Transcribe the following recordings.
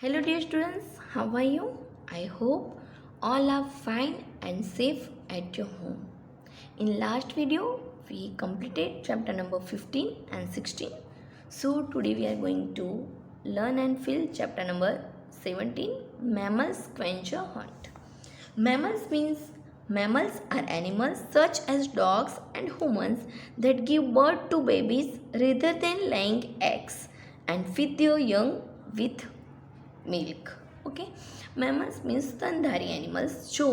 Hello dear students, how are you? I hope all are fine and safe at your home. In last video, we completed chapter number 15 and 16. So today we are going to learn and fill chapter number 17, Mammals Quench a Hunt. Mammals are animals such as dogs and humans that give birth to babies rather than laying eggs and feed their young with milk. Okay, mammals means स्तनधारी animals जो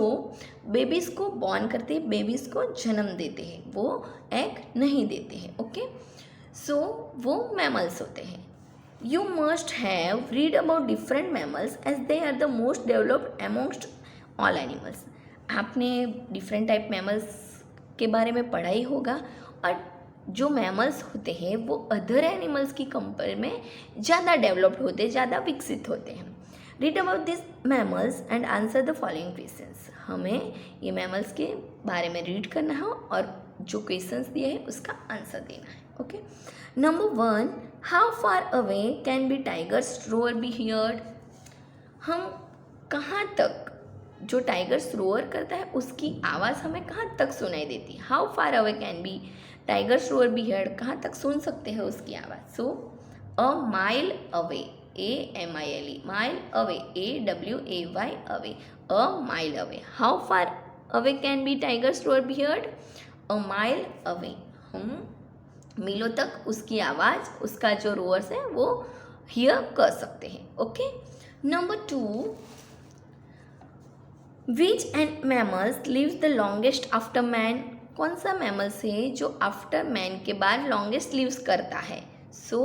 babies को born करते हैं, babies को जन्म देते हैं, वो एग नहीं देते हैं. ओके, सो वो मैमल्स होते हैं. You must have read about different mammals as they are the most developed amongst all animals. आपने डिफरेंट टाइप मैमल्स के बारे में पढ़ा ही होगा और जो मैमल्स होते हैं वो अदर एनिमल्स की कंपेयर में ज़्यादा डेवलप्ड होते हैं, ज़्यादा विकसित होते हैं. Read about this mammals and answer the following questions. हमें ये मैमल्स के बारे में रीड करना है और जो क्वेश्चंस दिए हैं उसका आंसर देना है. Okay, number 1, how far away can be tigers roar be heard. हम कहाँ तक, जो टाइगर्स रोअर करता है उसकी आवाज़ हमें कहाँ तक सुनाई देती है. How far away can be tigers roar be heard, कहाँ तक सुन सकते हैं उसकी आवाज़. So a mile away, AMILE, mile away, AWAY away, a mile away. How far away can be tigers roar be heard, a mile away. हम मीलों तक उसकी आवाज़, उसका जो रोअर्स है वो हियर कर सकते हैं. Okay, number 2, which and mammals lives the longest after man. कौन सा मैमल्स है जो आफ्टर मैन के बाद लॉन्गेस्ट लिव्स करता है. So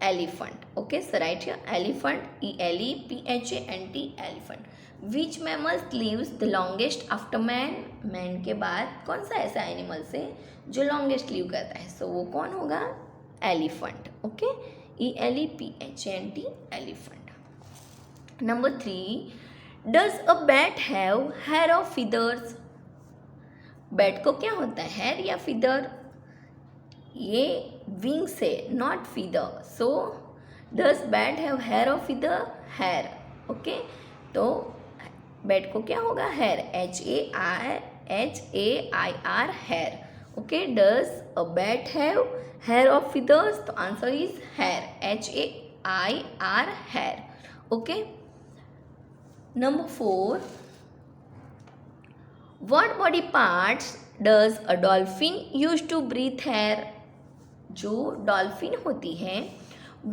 elephant. Okay, so right here elephant, ELEPHANT, elephant. Which mammals lives the longest after man. Man के बाद कौन सा ऐसा एनिमल्स है जो लॉन्गेस्ट लिव करता है. सो वो कौन होगा, elephant. Okay, ELEPHANT, elephant. Number 3, does a bat have hair of feathers. Bat को क्या होता है, हेयर या फिदर. ये विंग्स है, not feather. So does bat have hair of feather, hair. Okay, तो बैट को क्या होगा, hair, HAIR, hair. Okay, does a bat have hair of feathers, तो answer is hair, HAIR, hair. Okay, number 4, what body parts does a dolphin use to breathe air. जो dolphin होती है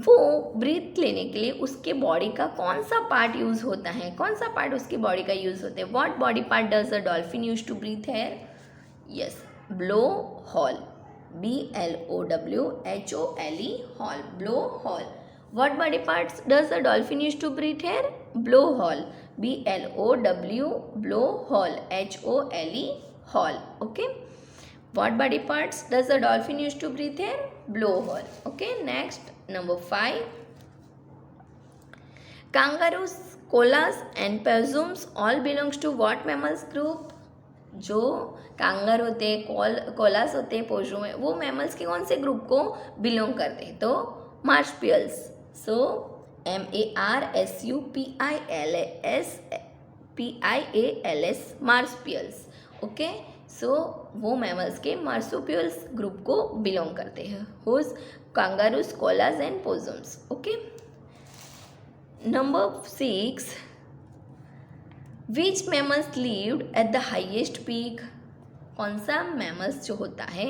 वो breathe लेने के लिए उसके बॉडी का कौन सा पार्ट यूज़ होता है, कौन सा पार्ट उसकी बॉडी का यूज़ होता है. What body part does a dolphin use to breathe air. Yes, blowhole, BLOWHOLE, hole, blowhole. What body parts does a dolphin use to breathe air? Blowhole, BLOW, blowhole, HOLE, hole. Okay. What body parts does a dolphin use to breathe air? Blowhole. Okay. Next, number 5. Kangaroos, koalas and possums all belongs to what mammals group? जो कांगर होते हैं, कोलास होते हैं, पोजुम है, वो mammals के कौन से ग्रुप को बिलोंग करते हैं. तो मार्सपियल्स. सो MARSUPILS, मार्सपियल्स. ओके, सो वो मैमल्स के मार्सुपियल्स ग्रुप को बिलोंग करते हैं. Whose kangaroos, koalas and possums. Okay, number 6, which mammals lived at the highest peak. कौन सा मैमल्स जो होता है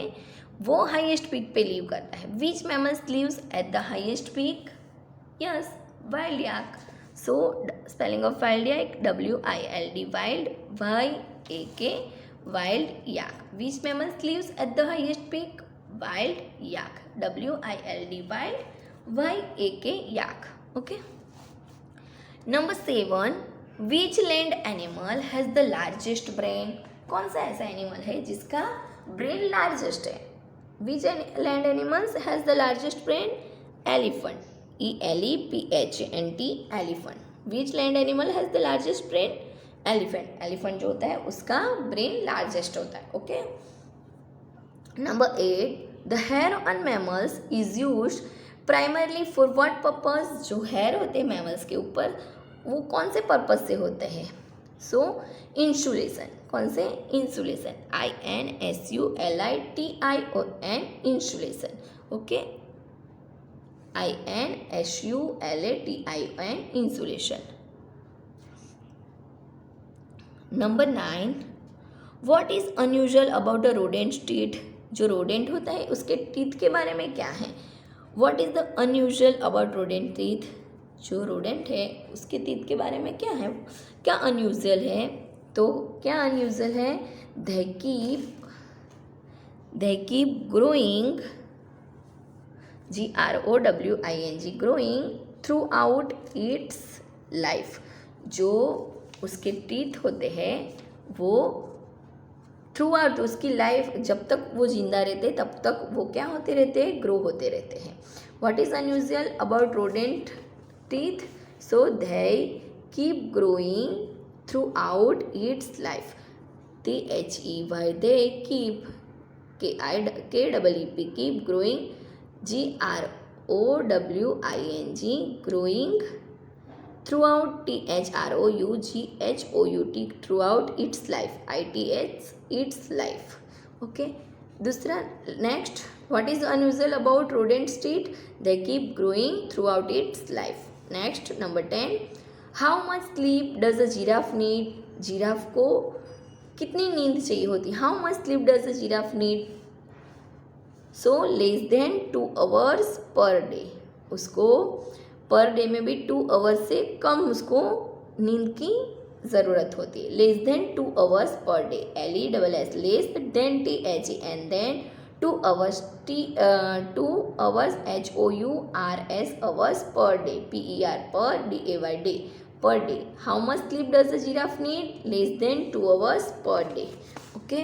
वो हाईएस्ट पीक पे लिव करता है. Which mammals lives at the highest peak. Yes, wild yak. So spelling of wild yak, WILD, wild, YAK, wild yak. Which mammals lives at the highest peak. Wild yak, WILD, wild, YAK, yak. Okay, number 7, which land animal has the largest brain. कौन सा ऐसा animal है जिसका brain largest है. Which land animals has the largest brain. Elephant, ELEPHANT, elephant. Which land animal has the largest brain. Elephant. Elephant जो होता है उसका ब्रेन लार्जेस्ट होता है. Okay, number 8, the hair on mammals is used primarily for what purpose, जो hair होते हैं mammals के ऊपर वो कौन से पर्पस से होते हैं? सो इंसुलेशन, कौन से? Insulation, INSULITION, insulation, okay, INSULATION, insulation. Number 9, what is unusual about a rodent teeth, जो रोडेंट होता है उसके टीथ के बारे में क्या है? What is the unusual about rodent teeth, जो रोडेंट है उसके टीथ के बारे में क्या है, क्या अनयूजुअल है? तो क्या अनयूजुअल है? They keep growing, GROWING, growing through out it's life, जो उसके टीथ होते हैं वो थ्रू आउट उसकी लाइफ, जब तक वो जिंदा रहते तब तक वो क्या होते रहते हैं? ग्रो होते रहते हैं. What is unusual about rodent teeth? So they keep growing through out it's life, THEY, they keep, KEEP, keep growing, GROWING, growing throughout, THROUGHOUT, throughout its life, ITS, its life. Okay. दूसरा, next, what is unusual about rodent's teeth? They keep growing throughout its life. Next, number 10, how much sleep does a giraffe need? Giraffe को कितनी नींद चाहिए होती? How much sleep does a giraffe need? So less than 2 hours per day. उसको per day में भी 2 hours से कम उसको नींद की ज़रूरत होती है. Less than 2 hours per day, LESS, less than THE, and then 2 hours, 2 hours HOURS, hours per day, PER, per DAY, day, per day. How much sleep does the giraffe need? Less than 2 hours per day. Okay.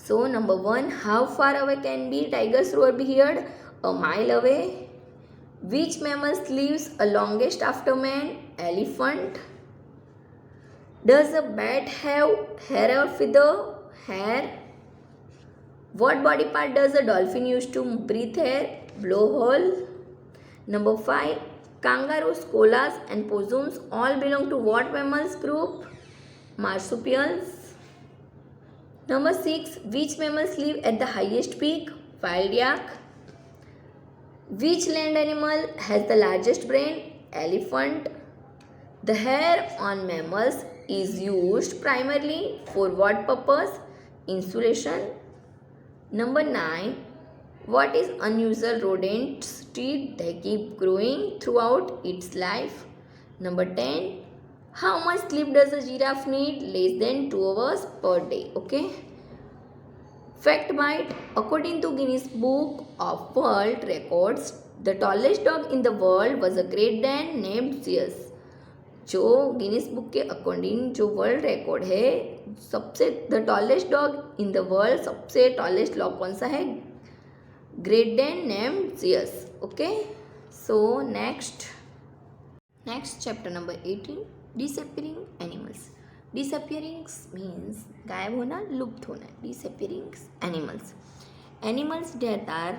So number 1, how far away can be tigers roar be heard? A mile away. Which mammal lives a longest after man? Elephant. Does a bat have hair or feather? Hair. What body part does a dolphin use to breathe air? Blowhole. Number 5, kangaroos, koalas and possums all belong to what mammals group? Marsupials. Number 6, which mammals live at the highest peak? Wild yak. Which land animal has the largest brain? Elephant. The hair on mammals is used primarily for what purpose? Insulation. Number 9, what is unusual rodent's teeth? They keep growing throughout its life. Number 10, how much sleep does a giraffe need? Less than 2 hours per day. Okay. Fact bite. According to Guinness Book of World Records, the tallest dog in the world was a Great Dane named Zeus. जो Guinness book के according जो world record है, सबसे the tallest dog in the world, सबसे tallest dog कौन सा है? Great Dane named Zeus. Okay. So next chapter number 18, disappearing animals. Disappearing means गायब होना, लुप्त होना. Disappearings animals, animals that are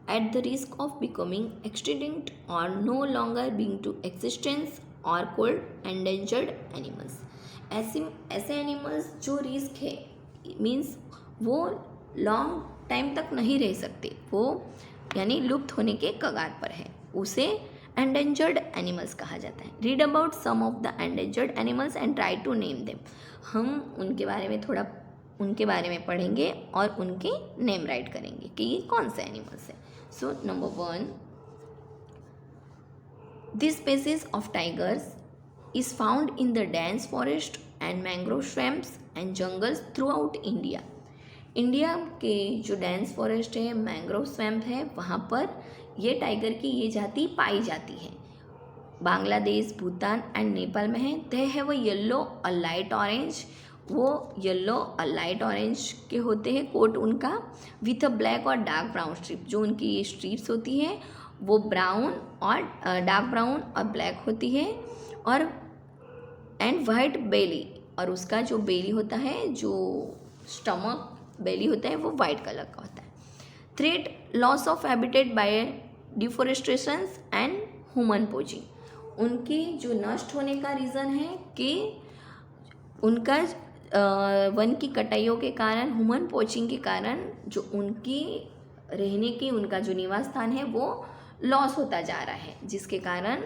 at the risk of becoming extinct or no longer being to existence are called endangered animals. ऐसे animals जो risk है, means वो long time तक नहीं रह सकते, वो यानी लुप्त होने के कगार पर है, उसे एंडेंजर्ड एनिमल्स कहा जाता है. Read about some of the endangered animals and try to name them. हम उनके बारे में पढ़ेंगे और उनके नेम राइट करेंगे कि ये कौन से एनिमल्स हैं. So number 1, this species of tigers is found in the dense forest and mangrove swamps and jungles throughout India. India के जो डेंस फॉरेस्ट है, मैंग्रोव स्वैम्प है, वहाँ पर ये टाइगर की ये जाति पाई जाती है. बांग्लादेश, भूटान एंड नेपाल में है. They have a yellow a light orange, वो येलो और लाइट ऑरेंज के होते हैं कोट उनका, विथ अ ब्लैक और डार्क ब्राउन स्ट्रिप. जो उनकी ये स्ट्रिप्स होती है वो ब्राउन और डार्क ब्राउन और ब्लैक होती है. और एंड वाइट बेली, और उसका जो बेली होता है, जो स्टमक बेली होता है, वो वाइट कलर का होता है. Threat, loss of habitat by deforestations and human poaching. उनके जो नष्ट होने का रीज़न है कि उनका वन की कटाइयों के कारण, ह्यूमन पोचिंग के कारण जो उनकी रहने की, उनका जो निवास स्थान है वो लॉस होता जा रहा है, जिसके कारण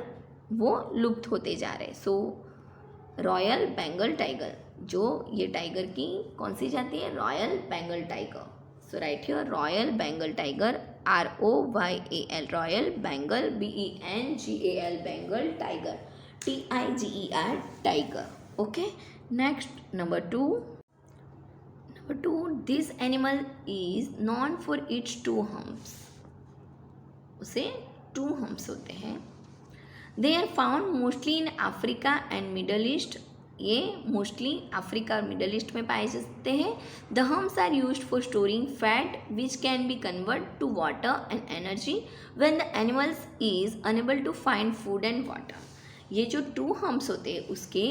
वो लुप्त होते जा रहे हैं। सो रॉयल बंगाल टाइगर, जो ये टाइगर की कौन सी जाति है? Royal Bengal tiger. So right here royal Bengal tiger, ROYAL, royal Bengal, BENGAL, Bengal tiger, TIGER, tiger. Okay, next number two, this animal is known for its 2 humps. उसे 2 हम्प्स होते हैं। They are found mostly in Africa and Middle East. ये mostly Africa और Middle East में पाए जाते हैं। The humps are used for storing fat which can be convert to water and energy when the animals is unable to find food and water. ये जो 2 humps होते हैं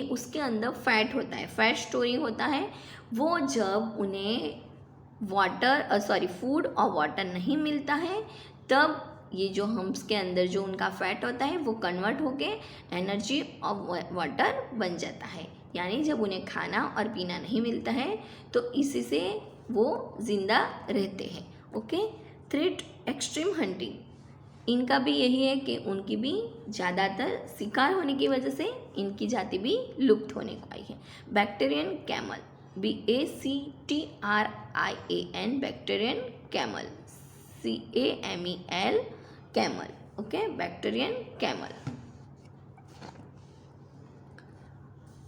उसके अंदर फैट होता है, फैट स्टोरिंग होता है। वो जब उन्हें फूड और वाटर नहीं मिलता है, तब ये जो हम्प्स के अंदर जो उनका फैट होता है वो कन्वर्ट होके एनर्जी और वाटर बन जाता है। यानी जब उन्हें खाना और पीना नहीं मिलता है तो इसी से वो ज़िंदा रहते हैं। ओके, थ्रेट एक्सट्रीम हंटिंग, इनका भी यही है कि उनकी भी ज़्यादातर शिकार होने की वजह से इनकी जाति भी लुप्त होने को आई है। Bactrian camel, BACTRIAN, Bactrian camel, CAMEL, camel. Okay, Bactrian camel.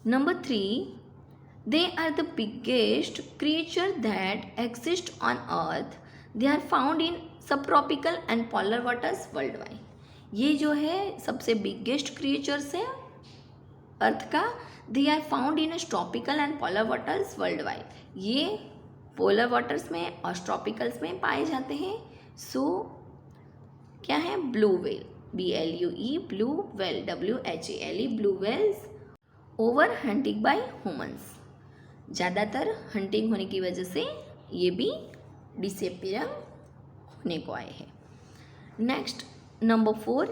Number 3, they are the biggest creature that exist on earth. They are found in subtropical and polar waters worldwide. ये जो है सबसे बिगेस्ट क्रिएचर्स है earth का। They are found in tropical and polar waters worldwide. ये polar waters में और tropicals में पाए जाते हैं। सो क्या है? Blue whale, BLUE, blue whale, WHALE, blue whales over hunting bye humans. ज़्यादातर हंटिंग होने की वजह से ये भी डिसअपीयर होने को आए हैं। Next number 4,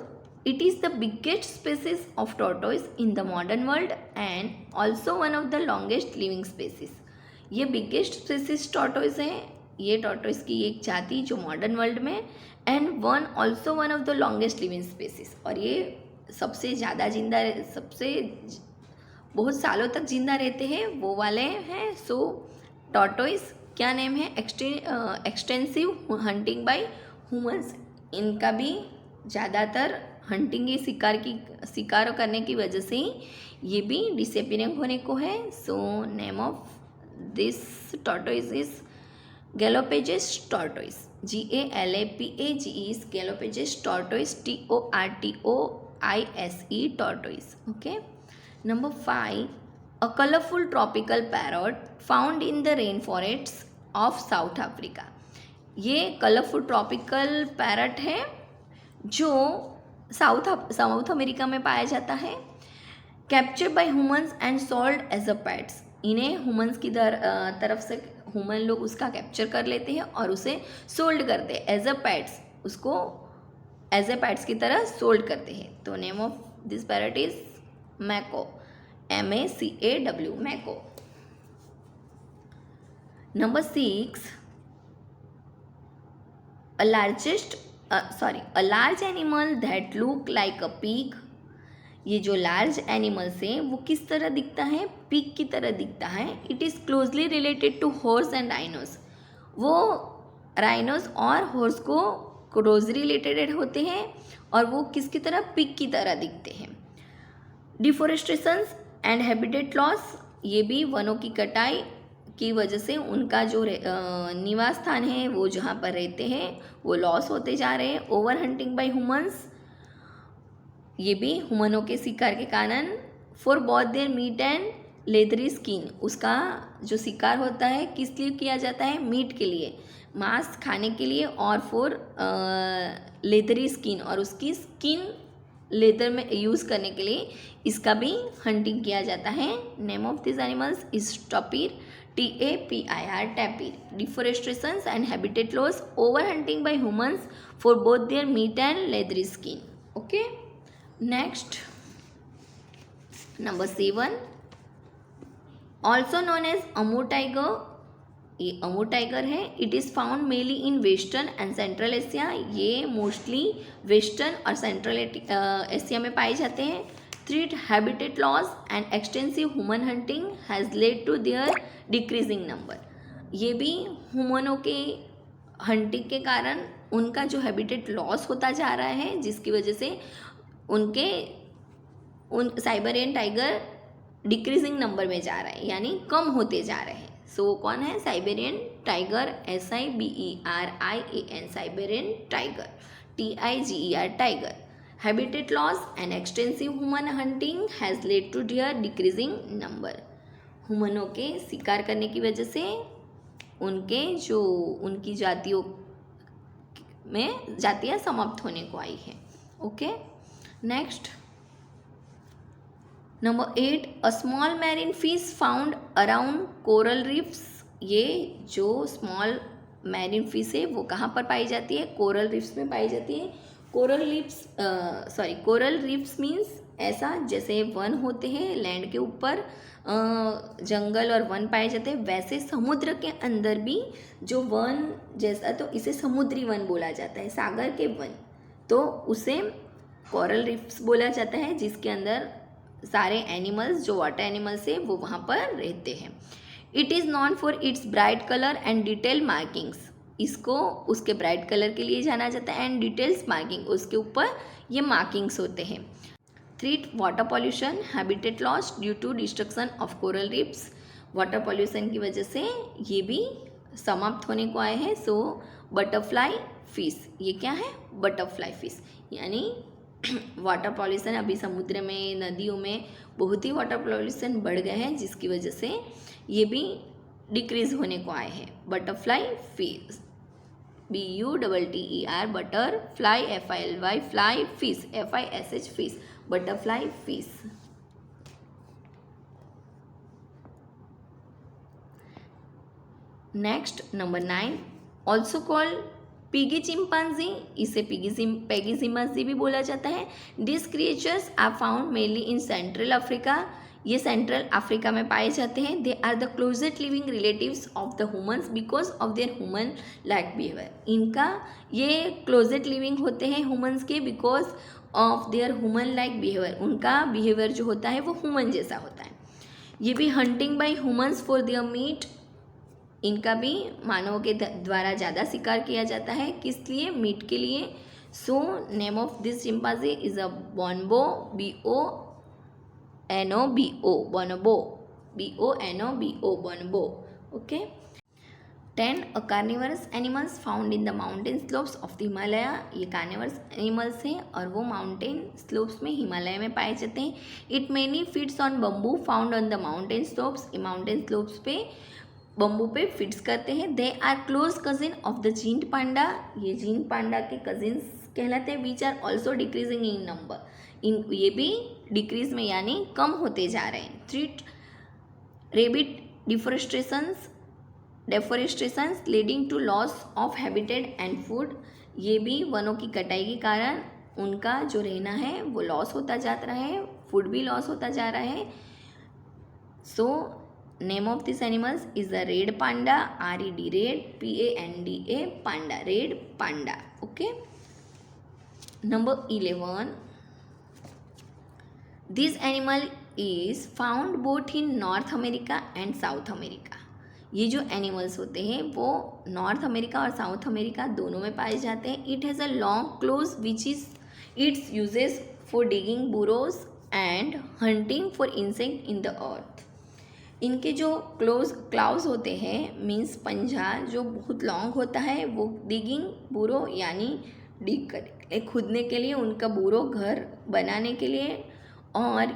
it is the biggest species of tortoise in the modern world and also one of the longest living species. ये biggest species tortoise है, ये tortoise की एक जाति जो modern world में, and also one of the longest living species, और ये सबसे ज़्यादा जिंदा, सबसे बहुत सालों तक जिंदा रहते हैं वो वाले हैं। सो tortoise क्या नेम है? Extensive hunting bye humans. इनका भी ज़्यादातर हंटिंग की शिकार करने की वजह से ये भी डिसअपीयरिंग होने को है। So name of this tortoise is Galapagos tortoise, GALAPAGE, Galapagos tortoise, TORTOISE, tortoise. Okay, number 5, a colourful tropical parrot found in the rain forests of South Africa. ये कलरफुल ट्रॉपिकल पैरट है जो South America में पाया जाता है। Capture by humans and sold as a pets, इन्हें humans की तरफ से ह्यूमन लोग उसका कैप्चर कर लेते हैं और उसे सोल्ड करते हैं एज अ पेट्स, उसको एज ए पेट्स की तरह सोल्ड करते हैं। तो name of this parrot is macaw, MACAW, macaw. Number 6, a large animal that look like a pig. ये जो लार्ज एनिमल्स है वो किस तरह दिखता है? पिग की तरह दिखता है। It is closely related to horse and rhinos. वो राइनोस और हॉर्स को क्लोजली रिलेटेड होते हैं और वो किसकी तरह? पिग की तरह दिखते हैं। डिफोरेस्टेशंस एंड हैबिटेट लॉस, ये भी वनों की कटाई की वजह से उनका जो निवास स्थान है वो जहाँ पर रहते हैं वो लॉस होते जा रहे हैं। ओवर हंटिंग बाय ह्यूमंस, ये भी ह्यूमनों के शिकार के कारण। For both there meet and leathery skin, उसका जो शिकार होता है किस लिए किया जाता है? मीट के लिए, मांस खाने के लिए, और फॉर लेदरी स्किन, और उसकी स्किन लेदर में यूज़ करने के लिए इसका भी हंटिंग किया जाता है। Name of this animals is tapir, TAPIR, tapir. Deforestation and habitat loss, overhunting by humans for both their meat and leathery skin. Okay. Next, number 7, also known as Amu tiger. ये Amu tiger है. It is found mainly in western and central Asia. ये mostly western और central Asia में पाए जाते हैं. Threat habitat loss and extensive human hunting has led to their decreasing number. ये भी ह्यूमनों के हंटिंग के कारण उनका जो हैबिटेट लॉस होता जा रहा है, जिसकी वजह से उन साइबेरियन टाइगर डिक्रीजिंग नंबर में जा रहा है, यानी कम होते जा रहे हैं. सो कौन है? Siberian tiger, SIBERIAN, Siberian tiger, TIGER tiger. Habitat loss and extensive human hunting has led to their decreasing number. ह्यूमनों के शिकार करने की वजह से उनकी जातियाँ समाप्त होने को आई है. Okay. Next, number 8, a small marine fish found around coral reefs. ये जो स्मॉल मैरीन फिश है वो कहाँ पर पाई जाती है? कोरल रीफ्स में पाई जाती है. कोरल रीफ्स मीन्स ऐसा जैसे वन होते हैं लैंड के ऊपर, जंगल और वन पाए जाते हैं, वैसे समुद्र के अंदर भी जो वन जैसा, तो इसे समुद्री वन बोला जाता है, सागर के वन, तो उसे कोरल रीफ्स बोला जाता है, जिसके अंदर सारे एनिमल्स जो वाटर एनिमल्स है वो वहाँ पर रहते हैं. It is non for it's bright colour and detail markings. इसको उसके ब्राइट कलर के लिए जाना जाता है एंड डिटेल्स मार्किंग, उसके ऊपर ये मार्किंग्स होते हैं. Threat water pollution, habitat loss due to destruction of coral reefs. Water pollution की वजह से ये भी समाप्त होने को आए हैं. सो बटरफ्लाई फिश, ये क्या है? Butterfly fish. यानी वाटर पॉल्यूशन, अभी समुद्र में, नदियों में बहुत ही वाटर पॉल्यूशन बढ़ गए हैं, जिसकी वजह से ये भी डिक्रीज होने को आए हैं. Butterfly fish, BUTTER, butterfly, FILY, fly, fish, FISH, fish, butterfly fish. Next, number 9, also called pygmy chimpanzee. इसे पैगी चिंपांजी भी बोला जाता है. This creatures are found mainly in central Africa. ये सेंट्रल अफ्रीका में पाए जाते हैं. They are the closest living relatives of the humans because of their human like behaviour. इनका ये क्लोजेस्ट लिविंग होते हैं ह्यूमन्स के because of their human like behaviour. उनका बिहेवियर जो होता है वो ह्यूमन जैसा होता है. ये भी hunting by humans for their meat. इनका भी मानवों के द्वारा ज़्यादा शिकार किया जाता है. किस लिए? मीट के लिए. So name of this chimpanzee is a bonobo, BONOBO, bonobo. Okay. 10, a carnivorous animals found in the mountain slopes of the Himalaya. ये कार्निवरस एनिमल्स हैं और वो माउंटेन स्लोप्स में, हिमालय में पाए जाते हैं. It mainly feeds on bamboo found on the mountain slopes. ये माउंटेन स्लोप्स पे बम्बू पे फिट्स करते हैं. They are close cousin of the giant panda. ये जींट पांडा के कजिन्स कहलाते हैं. Which are also decreasing in number. ये भी डिक्रीज में यानी कम होते जा रहे हैं. Threat rabbit deforestations leading to loss of habitat and food. ये भी वनों की कटाई के कारण उनका जो रहना है वो लॉस होता जा रहा है, फूड भी लॉस होता जा रहा है. So name of this animals is the red panda, RED, red, PANDA, panda, red panda. Okay. Number 11, this animal is found both in North America and South America. ये जो एनिमल्स होते हैं वो नॉर्थ अमेरिका और South America दोनों में पाए जाते हैं. It has a long claws which is its uses for digging burrows and hunting for insect in the earth. इनके जो क्लाउज होते हैं मीन्स पंजा जो बहुत लॉन्ग होता है, वो डिगिंग बुरो यानी डिग करने, खुदने के लिए, उनका बुरो घर बनाने के लिए, और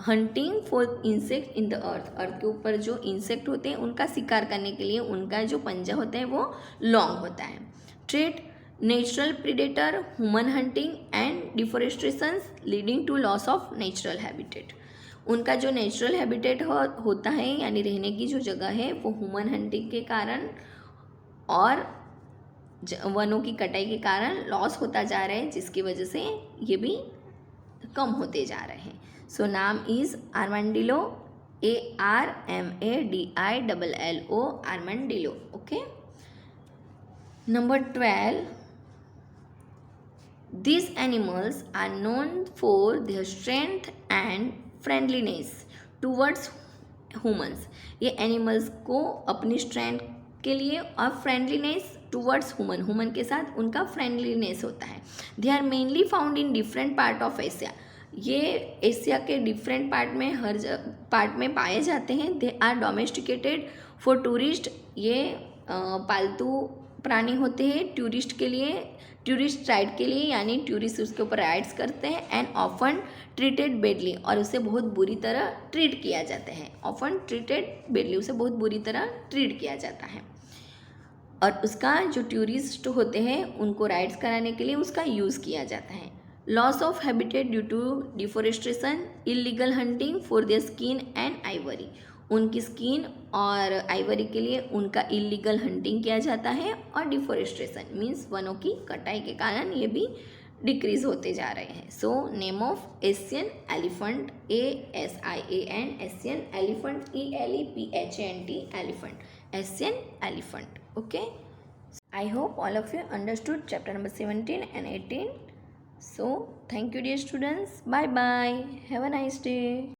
hunting for insect in the earth. Earth के ऊपर जो इंसेक्ट होते हैं उनका शिकार करने के लिए उनका जो पंजा होता है वो लॉन्ग होता है. Threat natural predator, human hunting and deforestations leading to loss of natural habitat. उनका जो नेचुरल हैबिटेट होता है यानी रहने की जो जगह है वो ह्यूमन हंटिंग के कारण और वनों की कटाई के कारण लॉस होता जा रहा है, जिसकी वजह से ये भी कम होते जा रहे हैं. सो नाम is armadillo, ARMADILLO, armadillo. Okay. Number 12. These animals are known for their strength and friendliness towards humans. ये एनिमल्स को अपनी स्ट्रेंथ के लिए और फ्रेंडलीनेस टूवर्ड्स ह्यूमन के साथ उनका फ्रेंडलीनेस होता है. They are mainly found in different part of Asia. ये एशिया के डिफरेंट पार्ट में हर पार्ट में पाए जाते हैं. They are domesticated for tourist. ये पालतू प्राणी होते हैं टूरिस्ट के लिए, टूरिस्ट राइड के लिए, यानी टूरिस्ट उसके ऊपर राइड्स करते हैं. एंड ऑफन ट्रीटेड बेडली, और उसे बहुत बुरी तरह ट्रीट किया जाता है. ऑफन ट्रीटेड बेडली, उसे बहुत बुरी तरह ट्रीट किया जाता है. और उसका जो टूरिस्ट होते हैं उनको राइड्स कराने के लिए उसका यूज़ किया जाता है. Loss of habitat due to deforestation, illegal hunting for their skin and ivory. उनकी स्किन और आइवरी के लिए उनका इलीगल हंटिंग किया जाता है. और डिफोरेस्टेशन मीन्स वनों की कटाई के कारण ये भी डिक्रीज होते जा रहे हैं. सो name of Asian elephant, ASIAN, Asian elephant, ELEPHANT, elephant, Asian elephant. Okay. I hope all of you understood chapter number 17 and 18. So thank you dear students. Bye bye. Have a nice day.